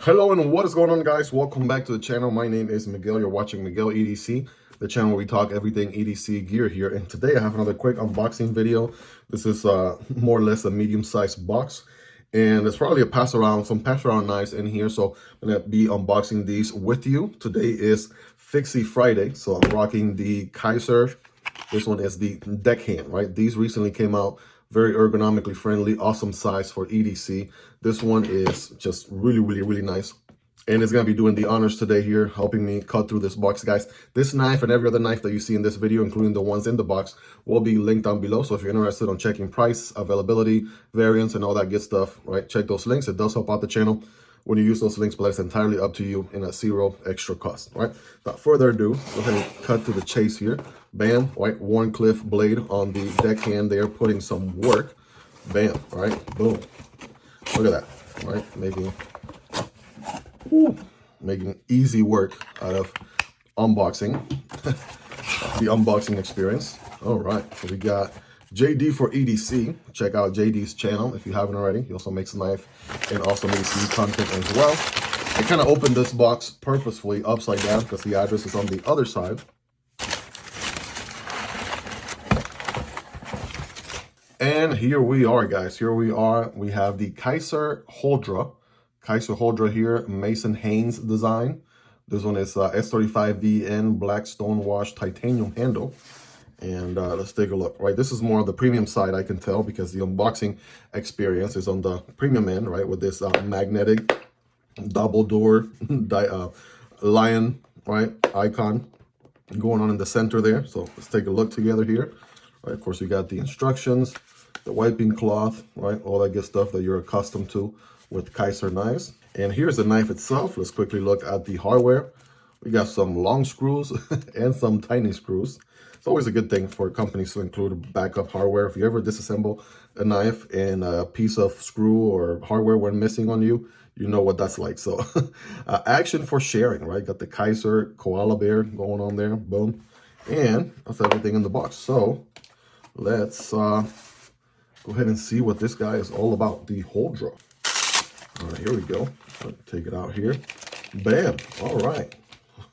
Hello and what is going on, guys? Welcome back to the channel. My name is Miguel. You're watching Miguel EDC, the channel where we talk everything EDC gear here. And today I have another quick unboxing video. This is more or less a medium-sized box, and it's probably some pass around knives in here. So I'm gonna be unboxing these with you. Today is Fixie Friday, so I'm rocking the Kizer. This one is the Deckhand, right? These recently came out. Very ergonomically friendly, awesome size for EDC. This one is just really nice. And it's going to be doing the honors today here, helping me cut through this box, guys. This knife and every other knife that you see in this video, including the ones in the box, will be linked down below. So if you're interested on checking price, availability, variants, and all that good stuff, right, check those links. It does help out the channel when you use those links, but it's entirely up to you and at zero extra cost, right? Without further ado, go ahead and cut to the chase here. Bam, right, Warncliffe blade on the deckhand there, putting some work. Bam, right, boom. Look at that, right, making easy work out of unboxing, the unboxing experience. All right, so we got JD for EDC. Check out JD's channel if you haven't already. He also makes knife and also makes content as well. I kind of opened this box purposefully upside down because the address is on the other side. And here we are, guys. Here we are. We have the Kizer Huldra. Kizer Huldra here, Mason Haynes design. This one is S35VN black stonewash titanium handle. And let's take a look, right? This is more on the premium side, I can tell, because the unboxing experience is on the premium end, right? With this magnetic double door lion, right? Icon going on in the center there. So let's take a look together here. Right, of course, we got the instructions, the wiping cloth, right? All that good stuff that you're accustomed to with Kizer knives. And here's the knife itself. Let's quickly look at the hardware. We got some long screws and some tiny screws. It's always a good thing for companies to include backup hardware. If you ever disassemble a knife and a piece of screw or hardware went missing on you, you know what that's like. So action for sharing, right? Got the Kizer koala bear going on there, boom. And that's everything in the box. So let's go ahead and see what this guy is all about, the Huldra. All right, here we go. Take it out here. Bam. All right.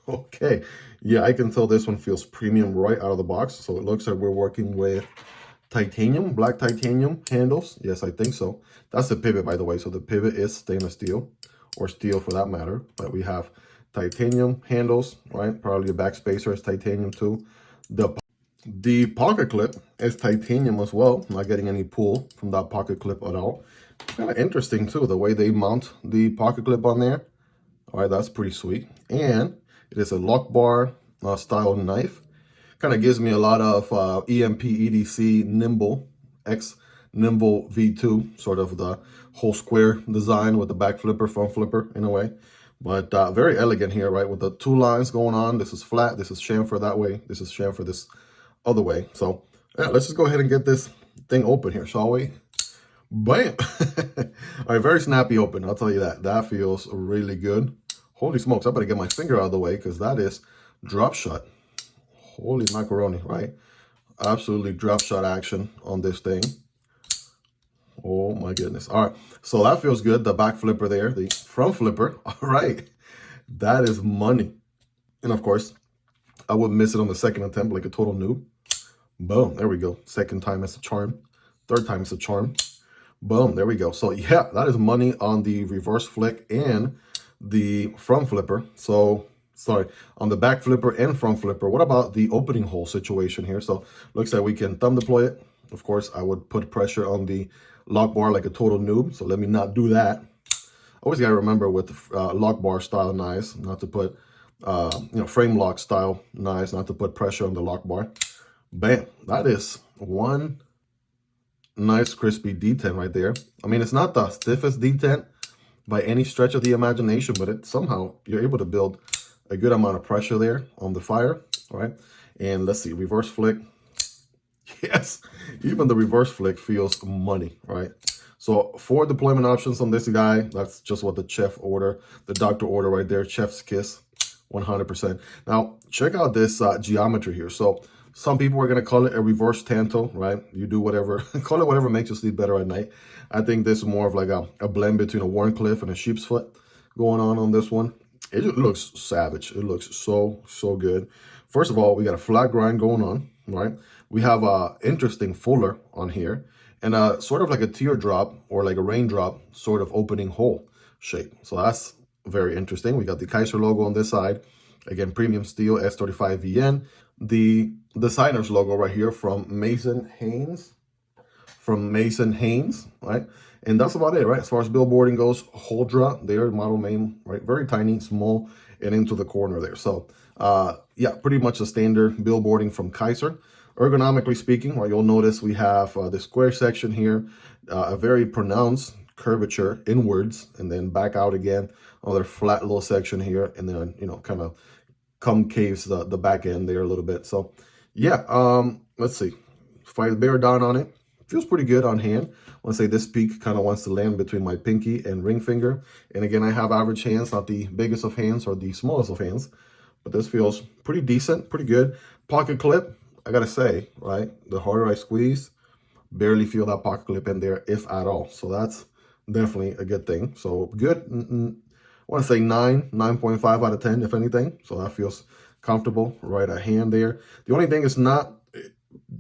Okay. Yeah, I can tell this one feels premium right out of the box. So it looks like we're working with titanium, black titanium handles. Yes, I think so. That's the pivot, by the way. So the pivot is stainless steel, or steel for that matter. But we have titanium handles, right? Probably the back spacer is titanium too. The pocket clip is titanium as well. Not getting any pull from that pocket clip at all. Kind of interesting too, the way they mount the pocket clip on there. All right, that's pretty sweet. And it is a lock bar style knife. Kind of gives me a lot of EMP EDC Nimble X Nimble V2, sort of the whole square design with the back flipper, front flipper in a way. But very elegant here, right? With the two lines going on. This is flat, this is chamfer that way, this is chamfer this other way. So yeah, let's just go ahead and get this thing open here, shall we? Bam! All right, very snappy open, I'll tell you that. That feels really good. Holy smokes, I better get my finger out of the way because that is drop shot. Holy macaroni, right? Absolutely drop shot action on this thing. Oh my goodness. All right, so that feels good. The back flipper there, the front flipper. All right, that is money. And of course, I wouldn't miss it on the second attempt like a total noob. Boom, there we go. Second time is a charm. Third time is a charm. Boom, there we go. So yeah, that is money on the reverse flick and the front flipper. So sorry, on the back flipper and front flipper. What about the opening hole situation here? So looks like we can thumb deploy it. Of course, I would put pressure on the lock bar like a total noob, so let me not do that. Always gotta remember with lock bar style knives not to put frame lock style knives not to put pressure on the lock bar. Bam, that is one nice crispy detent right there. I mean, it's not the stiffest detent by any stretch of the imagination, but it somehow you're able to build a good amount of pressure there on the fire. All right, and let's see, reverse flick. Yes, even the reverse flick feels money, right? So 4 deployment options on this guy. That's just what the chef order, the doctor order right there, chef's kiss, 100%. Now, check out this geometry here. So some people are going to call it a reverse tanto, right? You do whatever, call it whatever makes you sleep better at night. I think this is more of like a blend between a Warncliffe and a sheep's foot going on this one. It just looks savage. It looks so good. First of all, we got a flat grind going on, right? We have a interesting fuller on here, and a sort of like a teardrop or like a raindrop sort of opening hole shape. So that's very interesting. We got the Kizer logo on this side. Again, premium steel S35VN. The designer's logo right here from Mason Haynes. Right? And that's about it, right? As far as billboarding goes, Huldra, their model name, right? Very tiny, small, and into the corner there. So, yeah, pretty much a standard billboarding from Kizer. Ergonomically speaking, right, you'll notice we have the square section here, a very pronounced curvature inwards, and then back out again. Another flat little section here, and then, you know, kind of concaves the back end there a little bit. So, yeah, let's see. If I bear down on it, feels pretty good on hand. I want to say this peak kind of wants to land between my pinky and ring finger. And again, I have average hands, not the biggest of hands or the smallest of hands, but this feels pretty decent, pretty good. Pocket clip, I gotta say, right? The harder I squeeze, barely feel that pocket clip in there, if at all. So that's definitely a good thing. So good, I want to say 9.5 out of 10, if anything. So that feels comfortable right at hand there. The only thing is not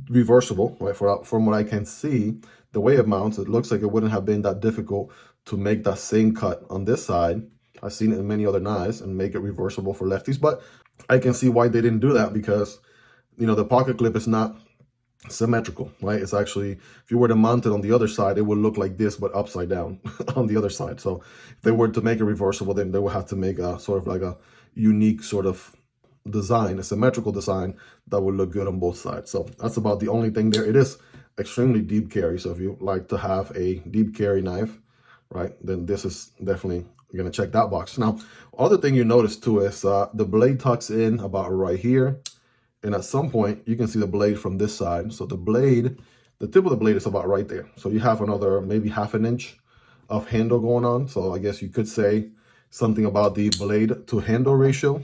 reversible, right? From what I can see, the way it mounts, it looks like it wouldn't have been that difficult to make that same cut on this side. I've seen it in many other knives and make it reversible for lefties, but I can see why they didn't do that, because, you know, the pocket clip is not symmetrical, right? It's actually, if you were to mount it on the other side, it would look like this, but upside down on the other side. So if they were to make it reversible, then they would have to make a sort of like a unique sort of design, a symmetrical design that would look good on both sides. So that's about the only thing there. It is extremely deep carry. So if you like to have a deep carry knife, right, then this is definitely, you're going to check that box. Now, other thing you notice too is the blade tucks in about right here. And at some point, you can see the blade from this side. So the blade, the tip of the blade is about right there. So you have another maybe ½ an inch of handle going on. So I guess you could say something about the blade to handle ratio,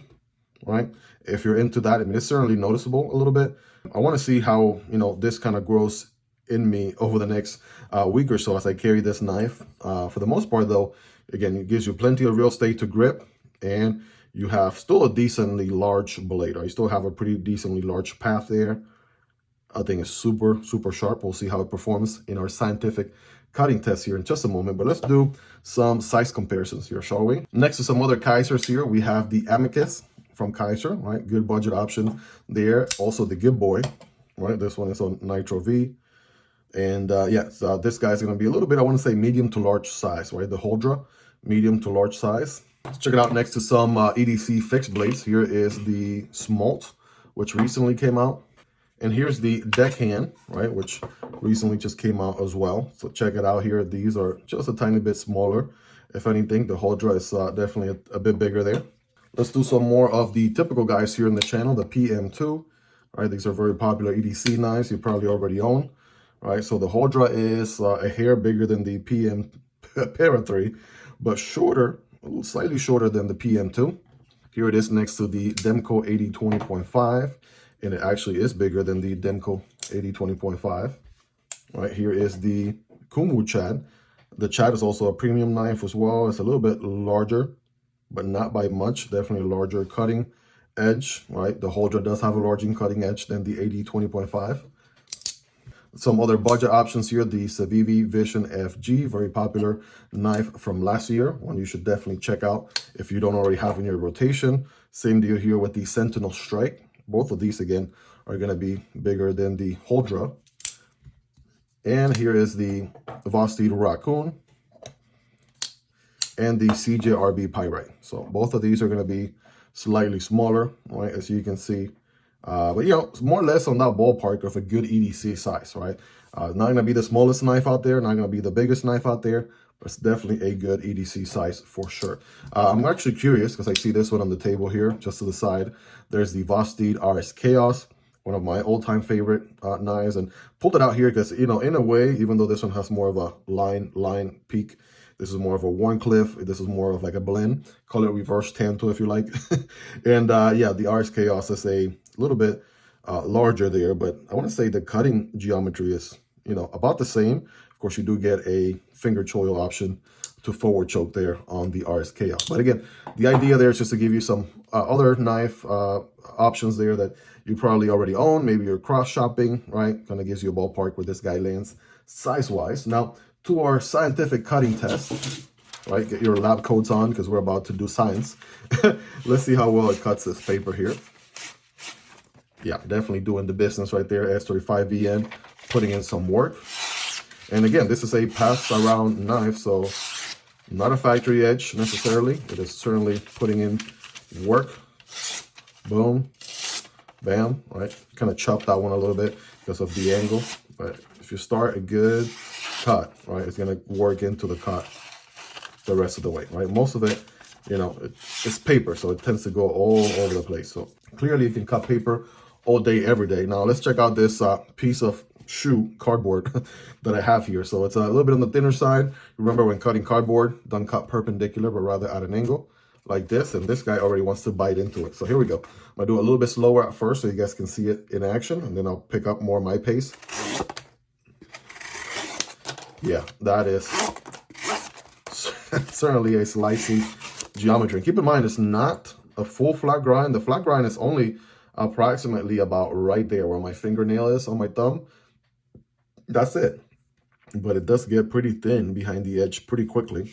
right? If you're into that, I mean, it's certainly noticeable a little bit. I want to see how, you know, this kind of grows in me over the next week or so as I carry this knife. For the most part, though, again, it gives you plenty of real estate to grip, and you have still a decently large blade, or you still have a pretty decently large path there. I think it's super sharp. We'll see how it performs in our scientific cutting test here in just a moment, but let's do some size comparisons here, shall we? Next to some other Kizers here, we have the Amicus from Kizer, right? Good budget option there. Also the Good Boy, right? This one is on Nitro V. And yeah, so this guy's going to be a little bit, I want to say medium to large size, right? The Huldra, medium to large size. Let's check it out next to some EDC fixed blades. Here is the Smolt, which recently came out. And here's the Deckhand, right, which recently just came out as well. So check it out here. These are just a tiny bit smaller. If anything, the Huldra is definitely a bit bigger there. Let's do some more of the typical guys here in the channel, the PM2. All right, these are very popular EDC knives you probably already own. All right, so the Huldra is a hair bigger than the PM Para 3, but shorter, slightly shorter than the PM2. Here it is next to the Demko AD 20.5, and it actually is bigger than the Demko AD 20.5. Right, here is the Kunwu Chad. The Chad is also a premium knife as well. It's a little bit larger, but not by much. Definitely a larger cutting edge, right? The Huldra does have a larger cutting edge than the AD 20.5. Some other budget options here, the Civivi Vision FG, very popular knife from last year, one you should definitely check out if you don't already have in your rotation. Same deal here with the Sentinel Strike. Both of these, again, are going to be bigger than the Huldra. And here is the Vosteed Raccoon and the CJRB Pyrite. So both of these are going to be slightly smaller, right, as you can see. But, you know, it's more or less on that ballpark of a good EDC size, right? Not going to be the smallest knife out there, not going to be the biggest knife out there, but it's definitely a good EDC size for sure. I'm actually curious because I see this one on the table here, just to the side. There's the Vosteed RSKAOS, one of my all-time favorite knives, and pulled it out here because, you know, in a way, even though this one has more of a line peak, this is more of a Warncliffe. This is more of like a blend. Call it reverse tanto if you like. And yeah, the RSKAOS is a little bit larger there, but I want to say the cutting geometry is, you know, about the same. Of course, you do get a finger choil option to forward choke there on the RSKAOS. But again, the idea there is just to give you some other knife options there that you probably already own. Maybe you're cross shopping, right? Kind of gives you a ballpark where this guy lands size-wise. Now, to our scientific cutting test, right? Get your lab coats on because we're about to do science. Let's see how well it cuts this paper here. Yeah, definitely doing the business right there. S35VN, putting in some work. And again, this is a pass-around knife, so not a factory edge necessarily. It is certainly putting in work. Boom, bam, right? Kind of chopped that one a little bit because of the angle. But if you start a good cut, right, it's going to work into the cut the rest of the way, right? Most of it, you know, it's paper, so it tends to go all over the place. So clearly you can cut paper all day, every day. Now let's check out this piece of shoe cardboard that I have here. So it's a little bit on the thinner side. Remember, when cutting cardboard, don't cut perpendicular, but rather at an angle like this. And this guy already wants to bite into it. So here we go. I'm gonna do a little bit slower at first so you guys can see it in action, and then I'll pick up more my pace. Yeah, that is certainly a slicing geometry. And keep in mind, it's not a full flat grind. The flat grind is only approximately about right there where my fingernail is on my thumb. That's it. But it does get pretty thin behind the edge pretty quickly.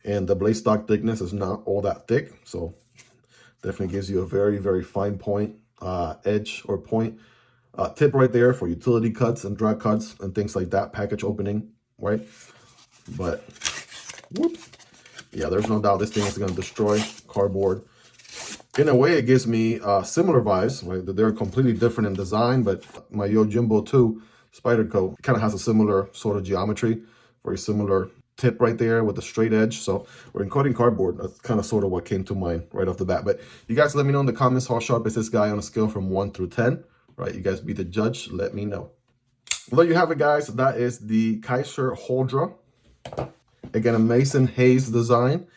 And the blade stock thickness is not all that thick. So definitely gives you a very, very fine point edge or point tip right there for utility cuts and drag cuts and things like that, package opening, right? But whoops. Yeah, there's no doubt this thing is going to destroy cardboard. In a way, it gives me similar vibes, right? They're completely different in design, but my Yojimbo 2 Spyderco kind of has a similar sort of geometry, very similar tip right there with a straight edge. So we're encoding cardboard. That's kind of sort of what came to mind right off the bat. But you guys let me know in the comments, how sharp is this guy on a scale from 1 through 10, right? You guys be the judge. Let me know. Well, there you have it, guys. That is the Kizer Huldra. Again, a Mason Hayes design,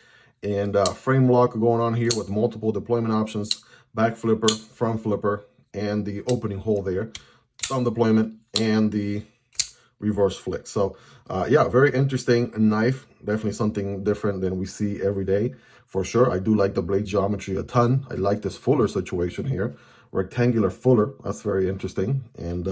and frame lock going on here with multiple deployment options, back flipper, front flipper, and the opening hole there, thumb deployment, and the reverse flick. So yeah, very interesting knife. Definitely something different than we see every day for sure. I do like the blade geometry a ton. I like this fuller situation here, rectangular fuller. That's very interesting, and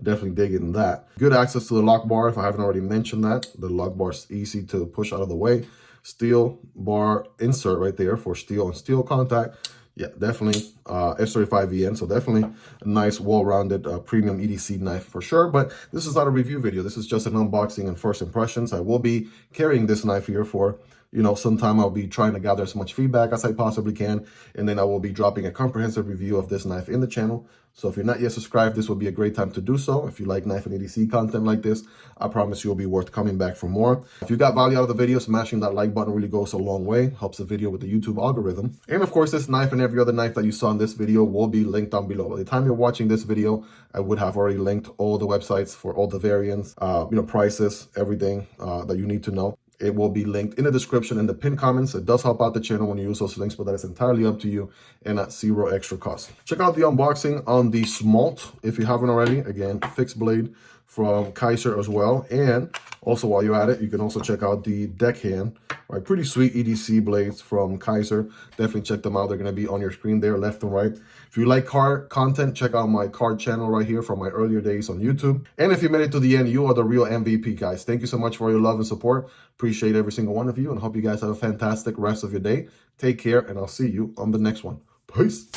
definitely digging that. Good access to the lock bar, if I haven't already mentioned that. The lock bar is easy to push out of the way. Steel bar insert right there for steel and steel contact. Yeah, definitely S35VN, so definitely a nice, well-rounded premium EDC knife for sure. But this is not a review video. This is just an unboxing and first impressions. I will be carrying this knife here for, you know, sometime. I'll be trying to gather as much feedback as I possibly can, and then I will be dropping a comprehensive review of this knife in the channel. So if you're not yet subscribed, this will be a great time to do so. If you like knife and EDC content like this, I promise you'll be worth coming back for more. If you got value out of the video, smashing that like button really goes a long way, helps the video with the YouTube algorithm. And of course, this knife and every other knife that you saw in this video will be linked down below. By the time you're watching this video, I would have already linked all the websites for all the variants, you know, prices, everything that you need to know. It will be linked in the description and the pinned comments. It does help out the channel when you use those links, but that is entirely up to you and at zero extra cost. Check out the unboxing on the Smolt if you haven't already. Again, fixed blade from Kizer as well. And also, while you're at it, you can also check out the Deckhand, right? Pretty sweet EDC blades from Kizer. Definitely check them out. They're going to be on your screen there, left and right. If you like card content, check out my card channel right here from my earlier days on YouTube. And if you made it to the end, you are the real MVP, guys. Thank you so much for your love and support. Appreciate every single one of you, and hope you guys have a fantastic rest of your day. Take care, and I'll see you on the next one. Peace.